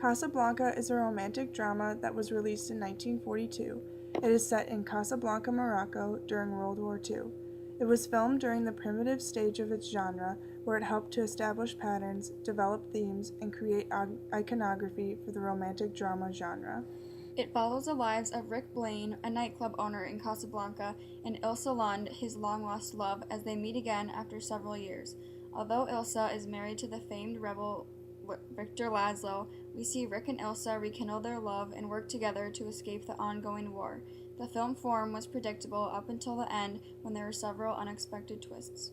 Casablanca is a romantic drama that was released in 1942. It is set in Casablanca, Morocco during World War II. It was filmed during the primitive stage of its genre, where it helped to establish patterns, develop themes, and create iconography for the romantic drama genre. It follows the lives of Rick Blaine, a nightclub owner in Casablanca, and Ilse Lund, his long-lost love, as they meet again after several years. Although Ilse is married to the famed rebel Victor Laszlo, we see Rick and Ilse rekindle their love and work together to escape the ongoing war. The film form was predictable up until the end, when there were several unexpected twists.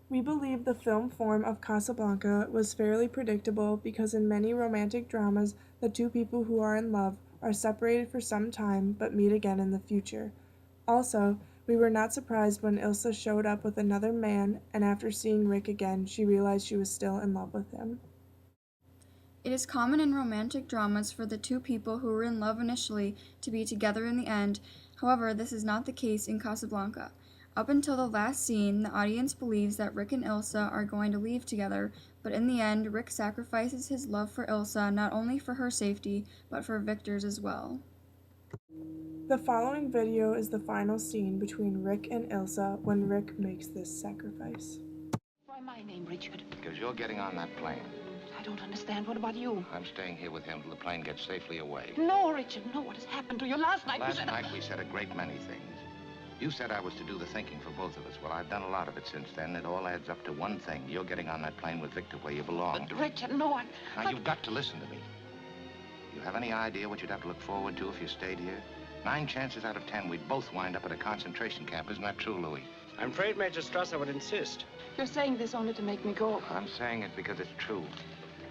We believe the film form of Casablanca was fairly predictable because in many romantic dramas, the two people who are in love are separated for some time but meet again in the future. Also, we were not surprised when Ilse showed up with another man, and after seeing Rick again, she realized she was still in love with him. It is common in romantic dramas for the two people who were in love initially to be together in the end. However, this is not the case in Casablanca. Up until the last scene, the audience believes that Rick and Ilse are going to leave together, but in the end, Rick sacrifices his love for Ilse not only for her safety, but for Victor's as well. The following video is the final scene between Rick and Ilse when Rick makes this sacrifice. Why my name, Richard? Because you're getting on that plane. I don't understand. What about you? I'm staying here with him till the plane gets safely away. No, Richard, no. What has happened to you? Last night Last night we said a great many things. You said I was to do the thinking for both of us. Well, I've done a lot of it since then. It all adds up to one thing. You're getting on that plane with Victor where you belong. But, Richard, no, Now, you've got to listen to me. You have any idea what you'd have to look forward to if you stayed here? 9 chances out of 10 we'd both wind up at a concentration camp. Isn't that true, Louis? I'm afraid Major Strasser would insist. You're saying this only to make me go. I'm saying it because it's true.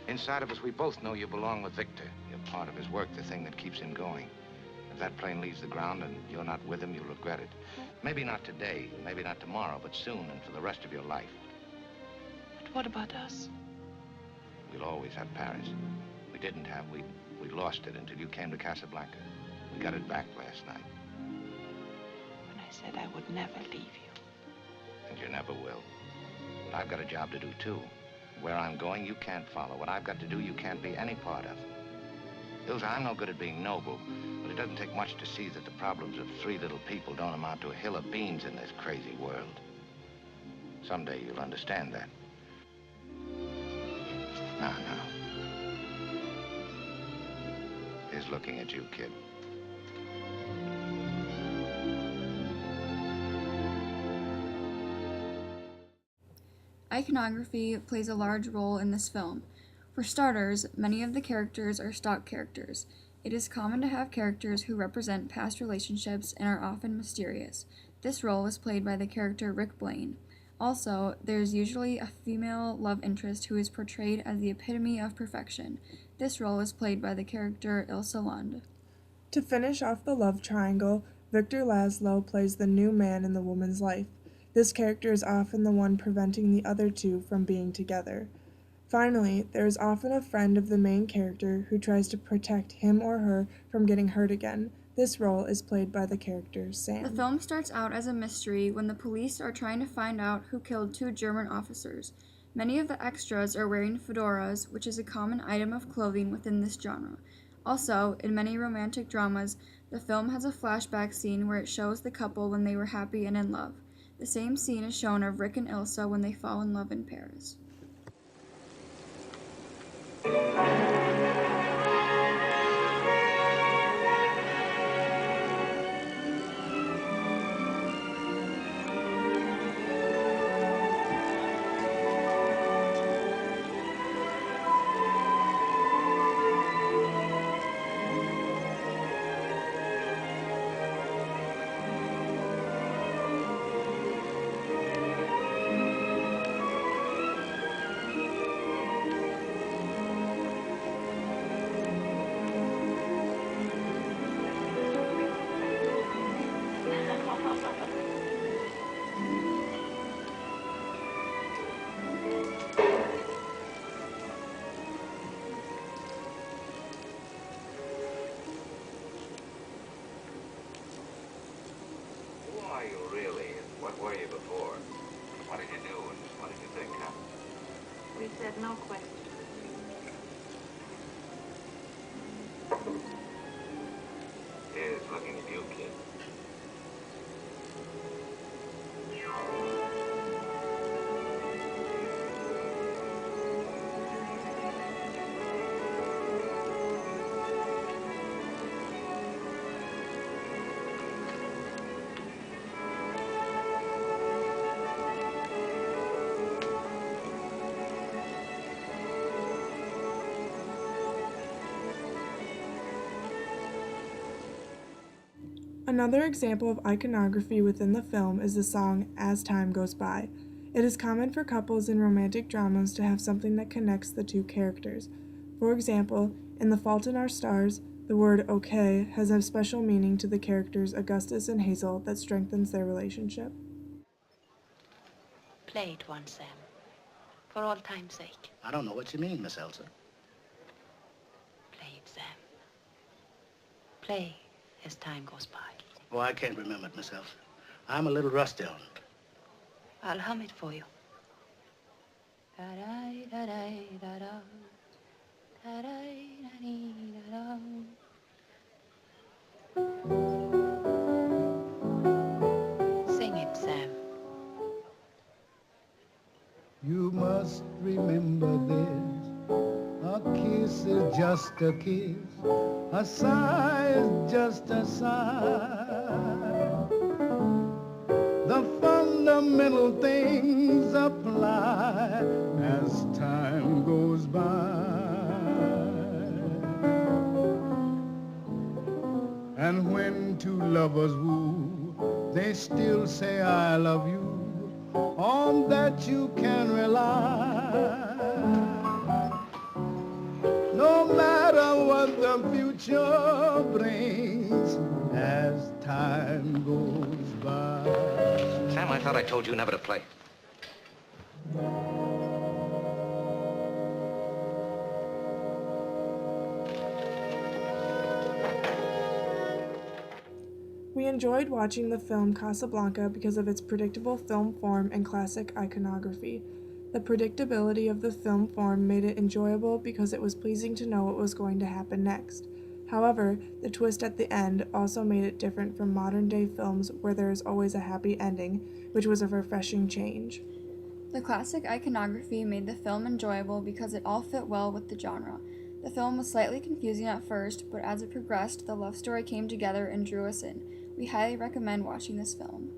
Inside of us, we both know you belong with Victor. You're part of his work, the thing that keeps him going. If that plane leaves the ground and you're not with him, you'll regret it. Maybe not today, maybe not tomorrow, but soon and for the rest of your life. But what about us? We'll always have Paris. We didn't have. We lost it until you came to Casablanca. We got it back last night. When I said I would never leave you. And you never will. But I've got a job to do, too. Where I'm going, you can't follow. What I've got to do, you can't be any part of. Ilse, I'm no good at being noble, but it doesn't take much to see that the problems of 3 little people don't amount to a hill of beans in this crazy world. Someday you'll understand that. Now. Here's looking at you, kid. Iconography plays a large role in this film. For starters, many of the characters are stock characters. It is common to have characters who represent past relationships and are often mysterious. This role is played by the character Rick Blaine. Also, there is usually a female love interest who is portrayed as the epitome of perfection. This role is played by the character Ilse Lund. To finish off the love triangle, Victor Laszlo plays the new man in the woman's life. This character is often the one preventing the other two from being together. Finally, there is often a friend of the main character who tries to protect him or her from getting hurt again. This role is played by the character Sam. The film starts out as a mystery when the police are trying to find out who killed 2 German officers. Many of the extras are wearing fedoras, which is a common item of clothing within this genre. Also, in many romantic dramas, the film has a flashback scene where it shows the couple when they were happy and in love. The same scene is shown of Rick and Ilse when they fall in love in Paris. Who are you really, and what were you before? What did you do, and what did you think, huh? We said no questions. Another example of iconography within the film is the song As Time Goes By. It is common for couples in romantic dramas to have something that connects the two characters. For example, in The Fault in Our Stars, the word okay has a special meaning to the characters Augustus and Hazel that strengthens their relationship. Play it once, Sam. For all time's sake. I don't know what you mean, Miss Elsa. Play it, Sam. Play as time goes by. Oh, I can't remember it, Miss Elsa. I'm a little rusty on it. I'll hum it for you. Da-da-da-da-da-da. Da-da-da-dee-da-da. Sing it, Sam. You must remember this. A kiss is just a kiss. A sigh is just a sigh. The fundamental things apply as time goes by. And when two lovers woo, they still say I love you. On that you can rely. No matter what the future brings as time goes by. Sam, I thought I told you never to play. We enjoyed watching the film Casablanca because of its predictable film form and classic iconography. The predictability of the film form made it enjoyable because it was pleasing to know what was going to happen next. However, the twist at the end also made it different from modern-day films where there is always a happy ending, which was a refreshing change. The classic iconography made the film enjoyable because it all fit well with the genre. The film was slightly confusing at first, but as it progressed, the love story came together and drew us in. We highly recommend watching this film.